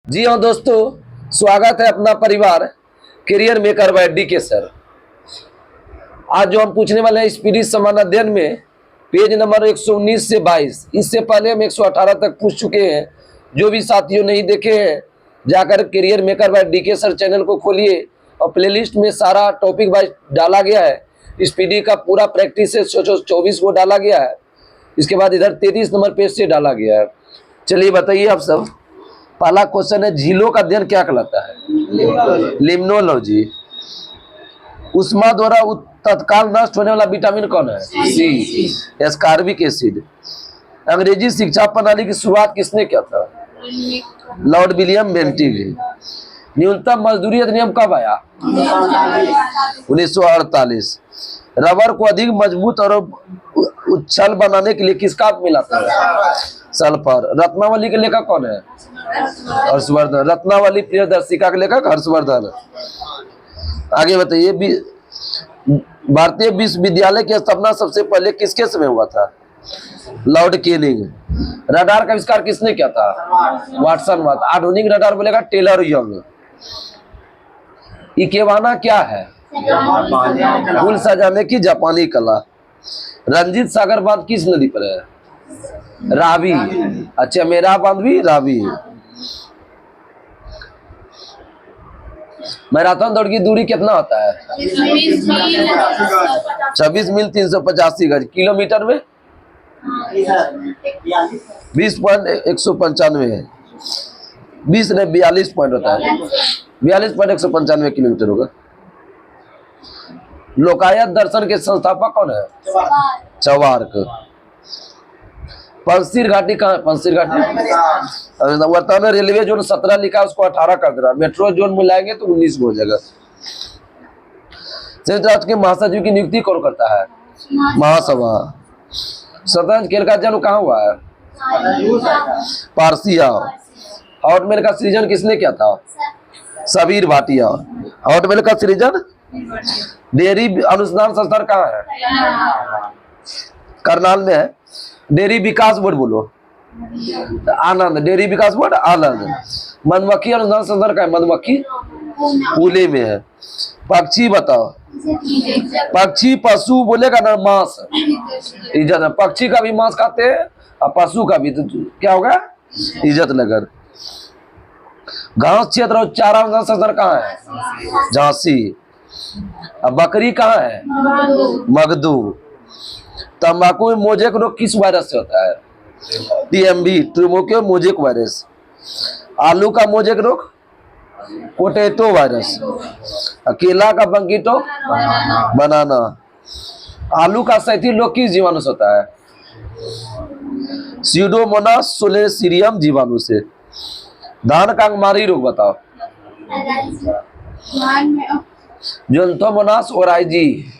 जी हाँ दोस्तों, स्वागत है अपना परिवार career maker by DK sir. आज जो हम पूछने वाले हैं स्पीडी समान अध्ययन में पेज नंबर 119 से 22, इससे पहले हम 118 तक पूछ चुके हैं। जो भी साथियों नहीं देखे हैं जाकर career maker by DK sir channel को खोलिए और प्लेलिस्ट में सारा टॉपिक वाइज डाला गया है। स्पीडी का पूरा प्रैक्टिस से 24 को डाला गया है। इसके बाद इधर 33 नंबर पेज से डाला गया है। चलिए बताइए आप सब। पहला क्वेश्चन है, झीलों का अध्ययन क्या कहलाता है? लिम्नोलॉजी। उष्मा द्वारा तत्काल नष्ट होने वाला विटामिन कौन है? सी। Ascorbic acid. अंग्रेजी शिक्षा प्रणाली की शुरुआत किसने किया था? Lord William Bentinck. न्यूनतम मजदूरी अधिनियम कब आया? 1948। रबर को अधिक मजबूत और उच्छल बनाने के लिए किसका मिला था? सल्फर। रत्नावली के लेखक कौन है? हर्षवर्धन। रत्नावली प्रियदर्शिका के लेखक हर्षवर्धन। आगे बताइए, भारतीय विश्वविद्यालय की स्थापना सबसे पहले किसके समय हुआ था? Lord Canning. रडार का आविष्कार किसने किया था? वाटसन वाट। आधुनिक रडार बोलेगा टेलर यंग। इकेवाना क्या है? फूल सजाने की जापानी कला। रंजीत सागर बांध किस नदी पर है? रावी। अच्छा, मेरा बांध भी रावी। मैराथन दौड़ की दूरी कितना होता है? 26 मील 385 गज। किलोमीटर में 20.195 है। 20 ने 42 पॉइंट होता है। 42.195 किलोमीटर होगा। लोकायत दर्शन के संस्थापक कौन है? चवार्क। पंसीर घाटी कहाँ है? पंसीर घाटी वर्तमान में रेलवे जोन 17 लिखा है, उसको 18 कर दे रहा है। मेट्रो जोन मिलाएंगे तो 19 हो जाएगा। संयुक्त राष्ट्र के महासचिव की नियुक्ति कौन करता है? महासभा। शतरंज खेल का जन्म कहाँ हुआ है? पारसिया। हॉटमेल का सृजन किसने किया था? सबीर भाटिया। हॉटमेल का सृजन। डेयरी अनुसंधान संस्थान कहाँ है? करनाल में है। डेयरी विकास बोर्ड बोलो। आनंद। डेयरी विकास बोर्ड आनंद। मधुमक्खी अनुसंधान संस्थान कहाँ है? मधुमक्खी पुणे में है। पक्षी बताओ। पक्षी पशु बोलेगा ना, मांस इज्जत है। पक्षी का भी मांस खाते हैं और पशु का भी, तो क्या होगा? इज्जत नगर। घास क्षेत्र और चारा अनुसंधान संस्थान कहाँ है? झांसी। अब बकरी कहाँ है? मगदू। तंबाकू में मोजेक रोग किस वायरस से होता है? TMV, tobacco mosaic virus. आलू का मोजेक रोग? Potato virus. केला का बंकीटो बनाना। आलू का सैथी रोग किस जीवाणु से होता है? स्यूडोमोनास सोलेसीरियम जीवाणु से। धान का अंगमारी रोग बताओ। जोन्थोमोनास ओराइजी।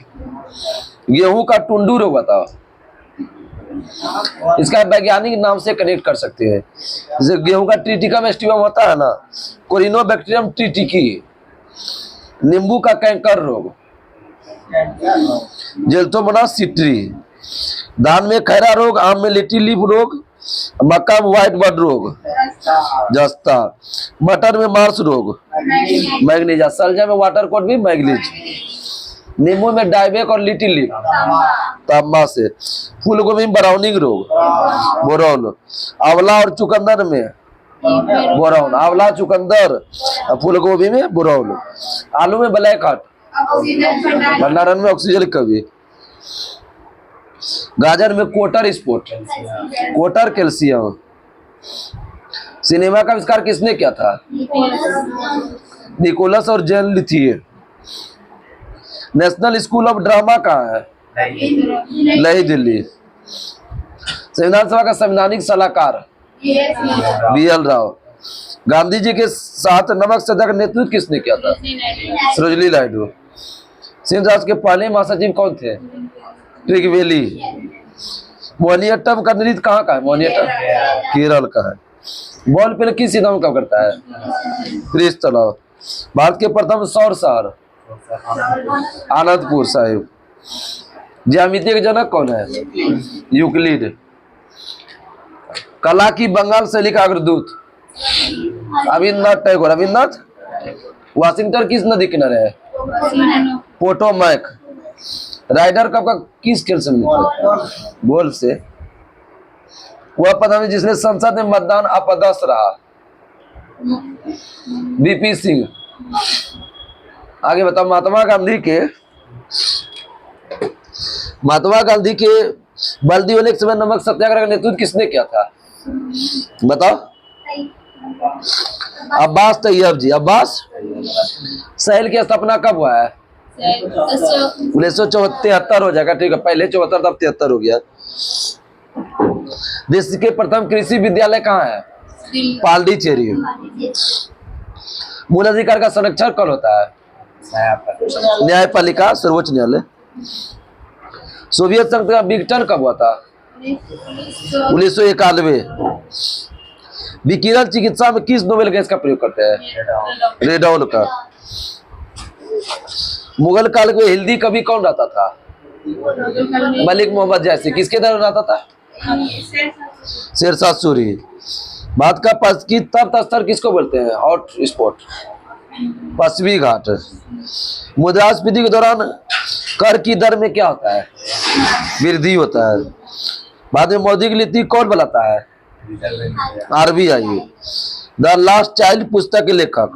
गेहूं का टुंडू रोग बताओ। इसका वैज्ञानिक नाम से कनेक्ट कर सकते हैं। जैसे गेहूं का ट्रिटिकम एस्टिवम होता है ना, कोरिनोबैक्टीरियम ट्रिटिकी। नींबू का कैंकर रोग, जेल्थोमोनास सिट्री। धान में खैरा रोग, आम में लिटिल लीफ रोग, मक्का में व्हाइट बड रोग, जस्ता। मटर में मार्स रोग, मैग्नीज। सलजा में वाटर कोट भी मैग्नीज। नींबू में डायबेक और लिटिल लीफ, तांबा से। फूल गोभी में ब्राउनिंग रोग, बोरॉन। आंवला और चुकंदर में बोरॉन। आंवला, चुकंदर, फूल गोभी में बोरॉन। आलू में ब्लैक हार्ट, भंडारण में ऑक्सीजन कमी। गाजर में कोटर स्पॉट, कोटर कैल्शियम। सिनेमा का आविष्कार किसने किया था? निकोलस और जैन लिथिए। नेशनल स्कूल ऑफ ड्रामा कहाँ है? नई दिल्ली। संविधान सभा का संवैधानिक सलाहकार BL राव। गांधी जी के साथ नमक सत्याग्रह का नेतृत्व किसने किया था? सरोजिनी नायडू। संयुक्त राष्ट्र के पहले महासचिव कौन थे? ट्रिगवेली। मोहिनीअट्टम का नृत्य कहाँ का है? मोहिनीअट्टम केरल का है। बॉल पेन किस सीधा में कब करता है? क्रिस तालाब। भारत के प्रथम सौर शहर? आनंदपुर साहिब। ज्यामिति के जनक कौन है? यूक्लिड। कला की बंगाल शैली का अग्रदूत? रविन्द्रनाथ टैगोर। रविन्द्रनाथ वाशिंगटन किस नदी किनारे है? पोटोमैक। राइडर कप का किस खेल से मिलता है? गोल्फ से। वह प्रधानमंत्री जिसने संसद में मतदान अपदस्थ रहा? बीपी सिंह। आगे बताओ, महात्मा गांधी के बल्दी होने के समय नमक सत्याग्रह का नेतृत्व किसने किया था? बताओ। अब्बास तैयब जी। अब्बास। सहेल की स्थापना कब हुआ है? 1973 हो जाएगा, ठीक है। पहले 74 तब 73 हो गया। देश के प्रथम कृषि विद्यालय कहाँ है? पांडिचेरी। मूल अधिकार का संरक्षण कब होता है? न्यायपालिका, सर्वोच्च न्यायालय। सोवियत संघ का विघटन कब हुआ था? 1991। विकिरण चिकित्सा में किस नोबेल गैस का प्रयोग करते हैं? रेडॉल का। मुगल काल में हिंदी कवि कौन रहता था? मलिक मोहम्मद जैसी। किसके दौरान रहता था? शेरशाह सूरी। भारत का पश्चिमी तप्त स्तर किसको बोलते हैं? हॉट स्पॉट, पश्चिमी घाट। मुद्रास्फीति के दौरान कर की दर में क्या होता है? वृद्धि होता है। बाद में मौद्रिक नीति कौन बनाता है? RBI। द लास्ट चाइल्ड पुस्तक के लेखक?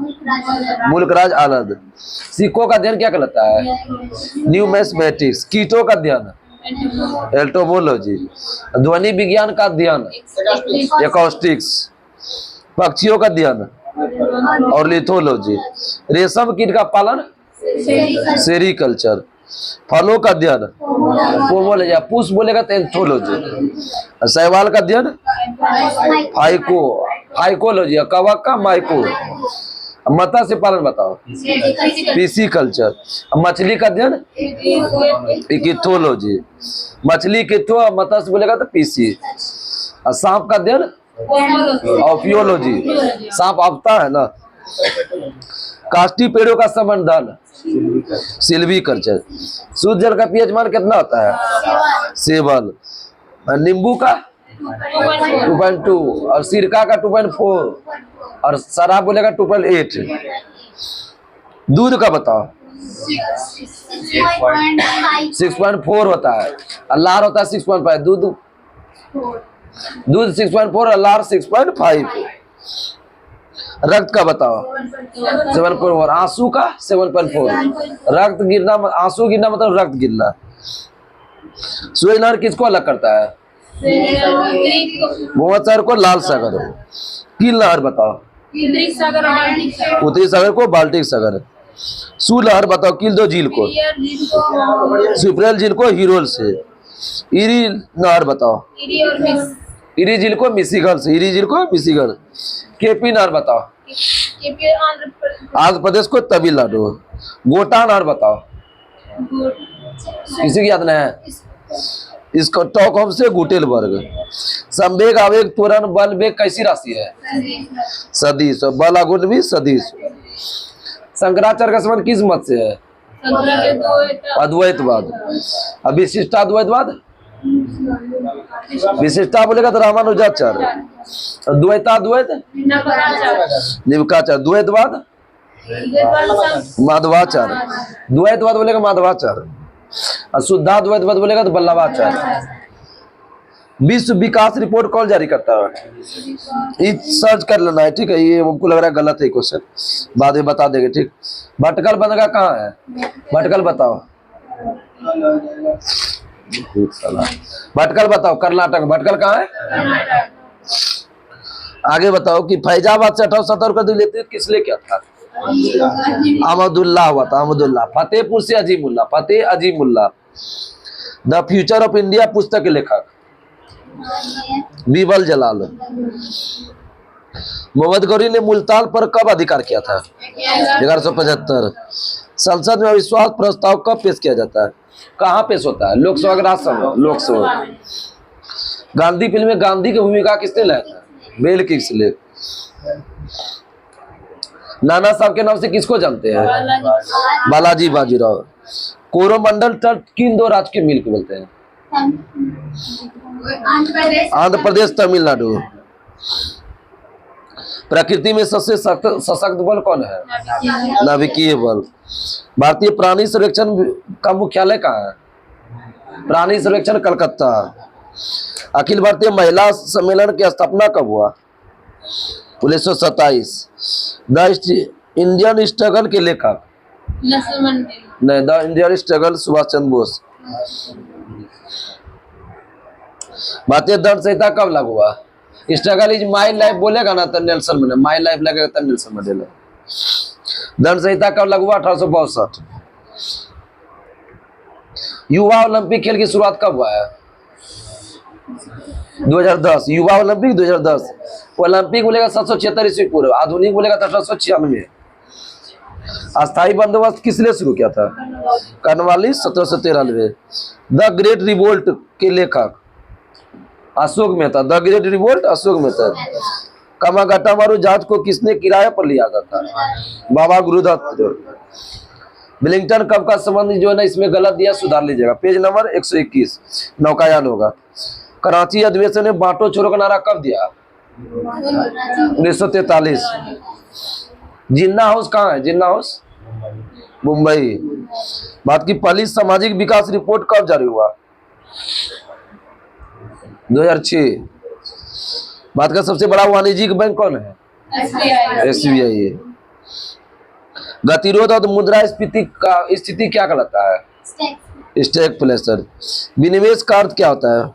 मुल्कराज आनंद। सिक्कों का अध्ययन क्या कहलाता है? न्यूमेस्मेटिक्स। कीटों का अध्ययन? एंटोमोलॉजी। ध्वनि विज्ञान का अध्ययन? एकॉस्टिक्स। पक्षियों का अध्ययन? ऑर्निथोलॉजी। रेशम कीट का पालन? सेरीकल्चर। फलों का अध्ययन? पोमोलॉजी। पुष्प बोलेगा तो एंथोलॉजी। शैवाल का अध्ययन? फाइकोलॉजी। कवक का? माइको। मत्स्य पालन बताओ? पिसीकल्चर। मछली का अध्ययन? इकिथोलॉजी। मछली किथो, मत्स्य बोलेगा तो पीसी। सांप का अध्ययन? ऑफियोलॉजी। सांप अपता है ना। काष्ठी पेड़ों का संवर्धन? सिल्वीकल्चर। शुद्ध जल का पीएच मान कितना होता है? 7। नींबू का 2.2 और सिरका का 2.4 और शराब बोलेगा 2.8। दूध का बताओ? 6.4 होता है। लार होता है 6.5। दूध 6.4 और लार 6.5। रक्त का बताओ? 7.4। आंसू का 7.4। रक्त गिरना, आंसू गिरना मतलब रक्त गिरना। सूरज लहर किसको अलग करता है? भूमध्य सागर को लाल सागर। किल लहर बताओ? उत्तरी सागर को बाल्टिक सागर। सू लहर बताओ? किल दो झील को? सुपरेल झील को हीरोल से। इरी नहर बताओ? इरी झील को मिशिगन से। इरी झील को मिशिगन। केपी नहर बताओ? आंध्र प्रदेश को तमिलनाडु। गोटा नहर बताओ? किसी की याद नहीं है? इसको स्टॉकहोम से गुटेलबर्ग। संवेग, आवेग, त्वरण, बल, वेग कैसी राशि है? सदिश। बल आगुण भी सदिश। शंकराचार्य का संबंध किस मत से है? अद्वैतवाद। अब विशिष्टाद्वैतवाद? विशिष्टा बोलेगा तो रामानुजाचार्य। द्वैताद्वैत? निवकाचार्य। द्वैतवाद? माधवाचार्य। द्वैतवाद बोलेगा माधवाचार्य और शुद्धाद्वैतवाद बोलेगा तो वल्लभाचार्य। विश्व विकास रिपोर्ट कौन जारी करता है? सर्च कर लेना है, ठीक है। ये हमको लग रहा है गलत है क्वेश्चन, बाद में बता देंगे, ठीक। भटकल बंदरगाह कहाँ है? भटकल बताओ? भटकल बताओ? कर्नाटक। भटकल कहाँ है? आगे बताओ कि फैजाबाद से 1870 का दिल्ली किसने किया था? अहमदुल्लाह हुआ था। अहमदुल्लाह। फतेहपुर से Azimullah. Fateh Azimullah. The future of India पुस्तक के लेखक? बीबल जलाल। मोहम्मद गौरी ने मुल्तान पर कब अधिकार किया था? 1175। संसद में अविश्वास प्रस्ताव कब पेश किया जाता है? कहाँ पेश होता है? लोकसभा, राज्यसभा? लोकसभा। गांधी फिल्म में गांधी की भूमिका किसने लाया था? Mel Kingsley. नाना साहब के नाम से किसको जानते हैं? बालाजी बाजीराव। कोरोमंडल तट किन दो राज्य के मिल के बोलते हैं? आंध्र प्रदेश, तमिलनाडु। प्रकृति में सबसे सशक्त बल कौन है? नाभिकीय बल। भारतीय प्राणी सर्वेक्षण का मुख्यालय कहाँ है? प्राणी सर्वेक्षण कलकत्ता। अखिल भारतीय महिला सम्मेलन की स्थापना कब हुआ? 1927। द इंडियन स्ट्रगल के लेखक? नहीं, the Indian struggle Subhash Chandra Bose. भारतीय दंड संहिता कब लागू हुआ? स्ट्रगल इज माई लाइफ बोलेगा ना तो नेल्सन मंडेला, माई लाइफ लगेगा तो नेल्सन मंडेला। दंड संहिता कब लागू हुआ? 1862। युवा ओलंपिक खेल की शुरुआत कब हुआ है? 2010। युवा ओलंपिक 2010। ओलंपिक बोलेगा 776 ईस्वी पूर्व, आधुनिक बोलेगा 1896। अस्थायी बंदोबस्त किसने शुरू किया था? कर्नवालिस 1793। द ग्रेट रिवोल्ट के लेखक? Ashok Mehta. The great revolt Ashok Mehta. कामागाटा मारू जहाज को किसने किराए पर लिया था? बाबा गुरुदत्त। वेलिंगटन कब का संबंध जो है ना इसमें गलत दिया, सुधार लीजिएगा। पेज नंबर 121 नौकायान होगा। कराची अधिवेशन में बांटो छोड़ो का नारा कब दिया? 1943। जिन्ना हाउस कहाँ है? जिन्ना हाउस मुंबई। भारत की पहली सामाजिक विकास रिपोर्ट कब जारी हुआ? 2006। भारत का सबसे बड़ा वाणिज्यिक बैंक कौन है? SBI। गतिरोध और मुद्रास्फीति का स्थिति क्या कहलाता है? स्टैगफ्लेशन। विनिवेश का अर्थ क्या होता है?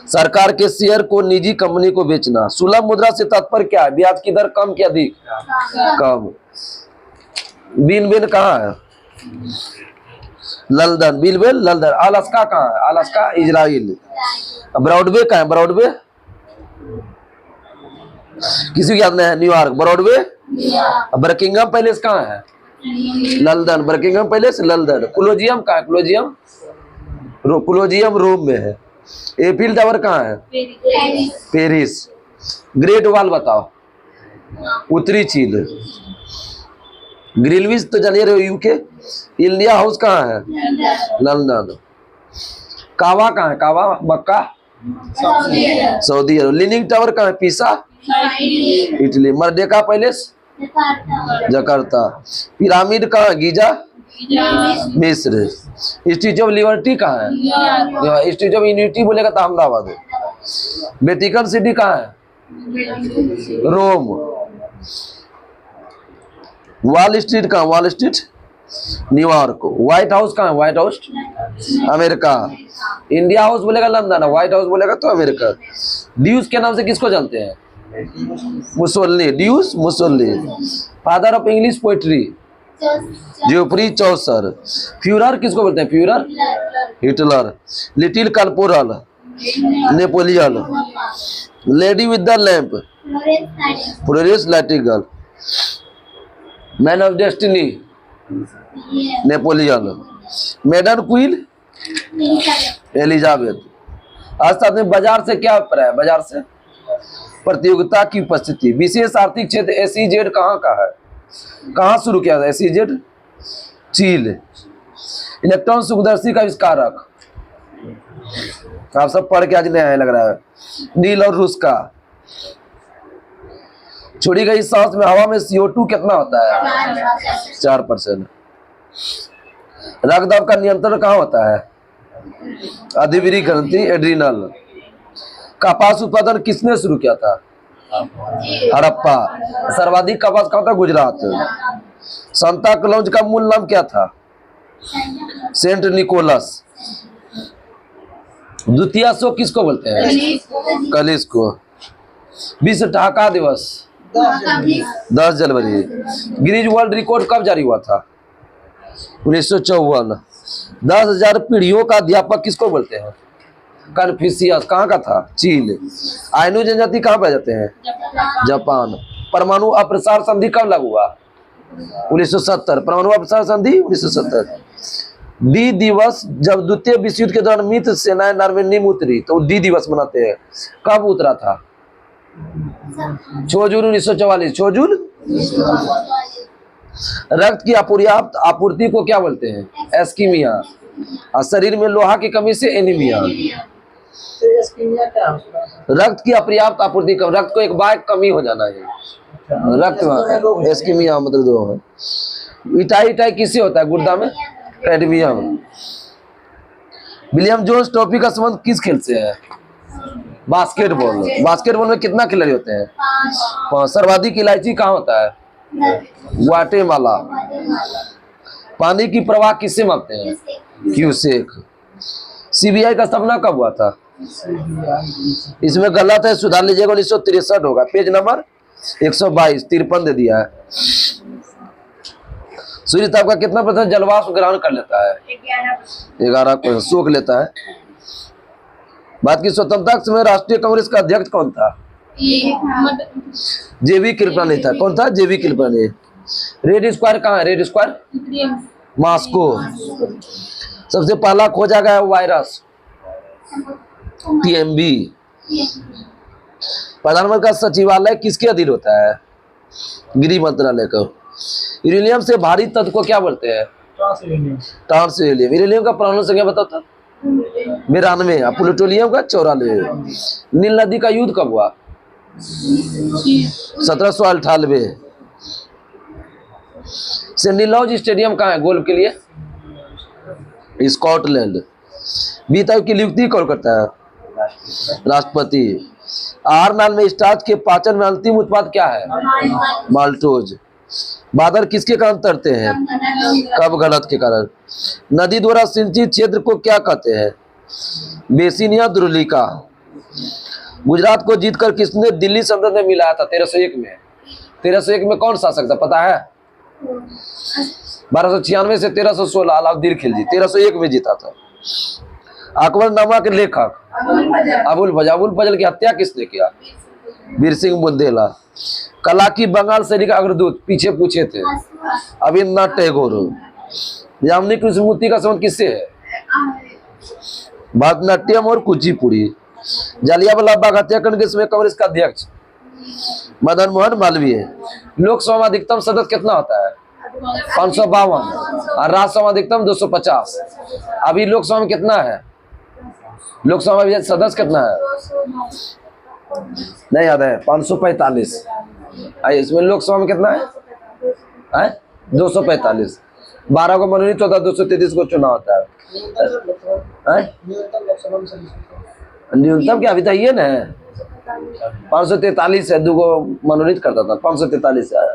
सरकार के शेयर को निजी कंपनी को बेचना। सुलभ मुद्रा से तात्पर्य क्या है? ब्याज की दर कम कि अधिक? कम। बिलबेल कहाँ है? लंदन। बिलबेल लंदन। अलास्का कहाँ है? Alaska Israel. ब्रॉडवे कहाँ है? ब्रॉडवे किसी को याद नहीं है? न्यूयॉर्क। ब्रॉडवे। बकिंगम पैलेस कहाँ है? London. Buckingham palace London. Colosseum कहाँ है? कोलोजियम रोम में है। एफिल टावर कहाँ है? पेरिस। ग्रेट वॉल बताओ। उत्तरी चीन। ग्रिलविच तो जानिए रहे यूके। इंडिया हाउस कहाँ है? लंदन। कावा कहाँ है? कावा मक्का सऊदी अरब। लीनिंग टावर कहाँ है? पीसा Italy. Merdeka palace Jakarta. Pyramid कहाँ है? गीजा मिस्र। स्टैच्यू ऑफ लिबर्टी कहाँ है? स्टैच्यू ऑफ यूनिटी बोलेगा तो अहमदाबाद। वेटिकन सिटी कहाँ है? रोम। वॉल स्ट्रीट कहाँ? Wall street New York. White house कहाँ है? White house America. India house बोलेगा लंदन, व्हाइट हाउस बोलेगा तो अमेरिका। ड्यूस के नाम से किसको जानते हैं? Mussolini. Duce Mussolini. Father of English poetry? Geoffrey Chaucer. Fuhrer किसको बोलते हैं? Fuhrer Hitler. Little corporal? Napoleon. Lady with the lamp? Florence Nightingale. Man of destiny? Napoleon. Maiden queen? Elizabeth. आज तक में बाजार से क्या अभिप्राय है? बाजार से प्रतियोगिता की उपस्थिति। विशेष आर्थिक क्षेत्र SEZ कहाँ का है? कहाँ शुरू किया था SEZ? चीन। इलेक्ट्रॉन सूक्ष्मदर्शी का आविष्कारक? आप सब पढ़ के आज नया है लग रहा है। नील और रूस का। छोड़ी गई सांस में हवा में CO2 कितना होता है? 4%। रक्तदाब का नियंत्रण कहाँ होता है? अधिविरी ग्रंथि एड्रिनल। कपास उत्पादन किसने शुरू किया था? हड़प्पा। सर्वाधिक कपास कहाँ था? गुजरात। सांता क्लॉज का मूल नाम क्या था? Saint Nicholas. द्वितीय अशोक किसको बोलते हैं? कलिस को। विश्व ठहाका दिवस 10 जनवरी। गिनीज वर्ल्ड रिकॉर्ड कब जारी हुआ था? 1954। 10,000 पीढ़ियों का अध्यापक किसको बोलते हैं? कन्फ्यूशियस। कहाँ का था? चीन। आइनू जनजाति कहाँ पाए जाते हैं? जापान। परमाणु अप्रसार संधि कब लागू हुआ? 1970। परमाणु अप्रसार संधि 1970। डी दिवस जब द्वितीय विश्व युद्ध के दौरान मित्र सेनाएं नॉर्मेंडी में उतरी तो डी दिवस मनाते हैं। कब उतरा था? 6 जून 1944। 6 जून। रक्त की अपर्याप्त आपूर्ति को क्या बोलते हैं? एस्कीमिया। और शरीर में लोहा की कमी से एनीमिया। रक्त की अपर्याप्त आपूर्ति कम, रक्त को एक बार कमी हो जाना है। रक्त एस्कीमिया मतलब दो है। इटाई इटाई किससे होता है? गुर्दा में कैडमियम। विलियम जोन्स ट्रॉफी का संबंध किस खेल से है? बास्केटबॉल। बास्केटबॉल में कितना खिलाड़ी होते हैं? 5। सर्वाधिक इलायची कहाँ होता है? ग्वाटेमाला। पानी की प्रवाह किससे मापते हैं? क्यूसेक। सीबीआई का स्थापना कब हुआ था? इसमें गलत है, सुधार लीजिएगा। 1963 होगा। पेज नंबर 122 53 दे दिया है। सूर्य ताप का कितना प्रतिशत जलवाष्प ग्रहण कर लेता है? 11% सोख लेता है। भारत की स्वतंत्रता समय राष्ट्रीय कांग्रेस का अध्यक्ष कौन था? जेबी कृपलानी था। कौन था? जेबी कृपलानी। रेड स्क्वायर कहाँ है? Red square Moscow. सबसे पहला खोजा गया वायरस टीएमबी। प्रधानमंत्री का सचिवालय किसके अधीन होता है? गृह मंत्रालय को। यूरेनियम से भारी तत्व को क्या बोलते हैं? Trans uranium. यूरेनियम का परमाणु संख्या बताओ तो। 92। प्लूटोनियम का 94। नील नदी का युद्ध कब हुआ? 1798। सेंडिलॉज स्टेडियम कहाँ है गोल्फ के लिए? स्कॉटलैंड। बीता की नियुक्ति कौन करता है? राष्ट्रपति। आहार नाल में स्टार्च के पाचन में अंतिम उत्पाद क्या है? माल्टोज। बादल किसके कारण तैरते हैं? कब गलत के कारण। नदी द्वारा सिंचित क्षेत्र को क्या कहते हैं? बेसिन या द्रुलिका। गुजरात को जीतकर किसने दिल्ली सल्तनत में मिलाया था 1301 में? 1301 में कौन शासक था पता है? 1296 से 1316 अलाउद्दीन खिलजी 1301 में जीता था। अकबरनामा के लेखक अबुल फजल की हत्या किसने किया? वीर सिंह बुंदेला। कला की बंगाल शैली का अग्रदूत पीछे पूछे थे रविन्द्रनाथ टैगोर। यामिनी कृष्णमूर्ति का संबंध किससे है? भरतनाट्यम और कुचिपुड़ी। जलियांवाला बाग हत्याकांड के समय कांग्रेस का अध्यक्ष मदन मोहन मालवीय। लोकसभा में अधिकतम सदस्य कितना होता है? 552 और राज्यसभा अधिकतम 250। अभी लोकसभा में कितना है? लोकसभा में सदस्य कितना है? नहीं याद है? 545। इसमें लोकसभा में कितना है? 245। 12 को मनोनीत होता है, 233 को चुनाव होता है। न्यूनतम क्या अभी तो ये ना 543 है। 2 को मनोनीत करता था, 543 है।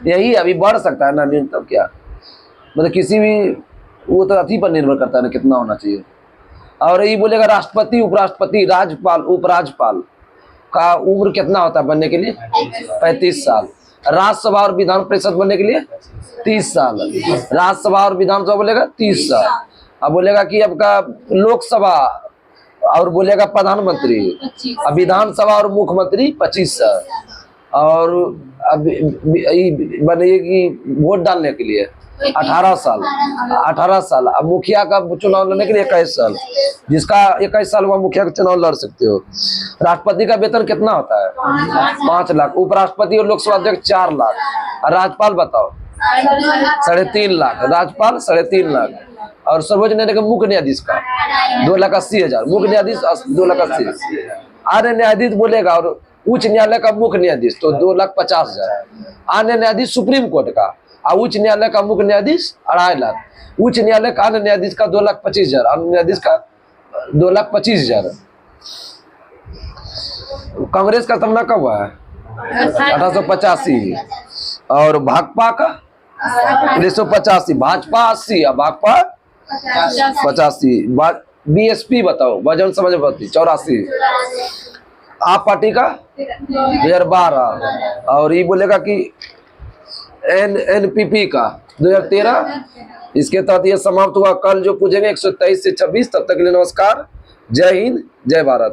यही अभी बढ़ सकता है ना न्यूनतम क्या, मतलब किसी भी वो तो अति पर निर्भर करता है ना कितना होना चाहिए। और यही बोलेगा राष्ट्रपति, उपराष्ट्रपति, राज्यपाल, उपराज्यपाल का उम्र कितना होता है बनने के लिए? 35 साल। राज्यसभा और विधान परिषद बनने के लिए 30 साल। राज्यसभा और विधानसभा बोलेगा 30 साल। अब बोलेगा कि आपका लोकसभा और बोलेगा प्रधानमंत्री, अब विधानसभा और मुख्यमंत्री 25 साल। और अब बनेगी वोट डालने के लिए 18 साल। 18 साल। अब मुखिया का चुनाव लड़ने के लिए 21 साल। जिसका 21 साल हुआ मुखिया का चुनाव लड़ सकते हो। राष्ट्रपति का वेतन कितना होता है? 5 लाख। उपराष्ट्रपति और लोकसभा अध्यक्ष 4 लाख। और राज्यपाल बताओ 3.5 लाख। राज्यपाल 3.5 लाख। और सर्वोच्च न्यायालय के मुख्य न्यायाधीश का 2,80,000। मुख्य न्यायाधीश 2,80,000। अन्य न्यायाधीश बोलेगा और उच्च न्यायालय का मुख्य न्यायाधीश तो 2,50,000। अन्य न्यायाधीश सुप्रीम कोर्ट का और उच्च न्यायालय का मुख्य न्यायाधीश 2.5 लाख। उच्च न्यायालय का अन्य न्यायाधीश का 2,25,000। अन्य न्यायाधीश का 2,25,000। कांग्रेस का स्थापना कब हुआ है? 1885। और भाकपा का 1985। भाजपा 80 और भाकपा 85। बीएसपी बताओ, वजन समझ 84। आप पार्टी का 2012। और ये बोलेगा कि एनपीपी का 2013। इसके तहत ये समाप्त हुआ। कल जो पूछेंगे 123 से 26। तब तक के लिए नमस्कार। जय हिंद, जय भारत।